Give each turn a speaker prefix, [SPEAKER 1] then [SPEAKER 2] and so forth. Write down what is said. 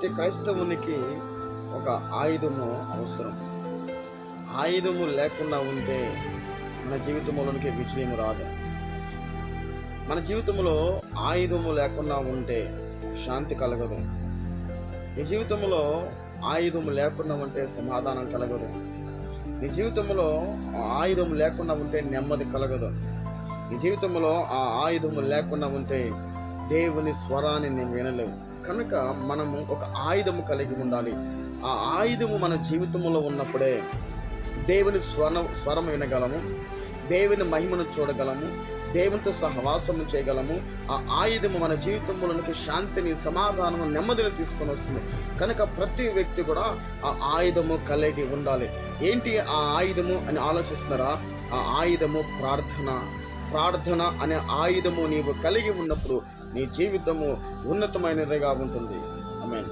[SPEAKER 1] ప్రతి క్రైస్తవునికి ఒక ఆయుధము అవసరం. ఆయుధము లేకుండా ఉంటే మన జీవితంలోనికి విజయం రాదు. మన జీవితంలో ఆయుధము లేకుండా ఉంటే శాంతి కలగదు. నీ జీవితంలో ఆయుధము లేకుండా ఉంటే సమాధానం కలగదు. నీ జీవితంలో ఆయుధం లేకుండా ఉంటే నెమ్మది కలగదు. నీ జీవితంలో ఆ ఆయుధము లేకుండా ఉంటే దేవుని స్వరాన్ని నేను వినలేవు. కనుక మనము ఒక ఆయుధము కలిగి ఉండాలి. ఆ ఆయుధము మన జీవితంలో ఉన్నప్పుడే దేవుని స్వరం వినగలము, దేవుని మహిమను చూడగలము, దేవునితో సహవాసము చేయగలము. ఆ ఆయుధము మన జీవితంలోనికి శాంతిని, సమాధానము, నెమ్మదిని తీసుకొని వస్తుంది. కనుక ప్రతి వ్యక్తి కూడా ఆ ఆయుధము కలిగి ఉండాలి. ఏంటి ఆ ఆయుధము అని ఆలోచిస్తున్నారా? ఆ ఆయుధము ప్రార్థన. ప్రార్థన అనే ఆయుధము నీవు కలిగి ఉన్నప్పుడు నీ జీవితము ఉన్నతమైనదిగా ఉంటుంది. ఆమేన్.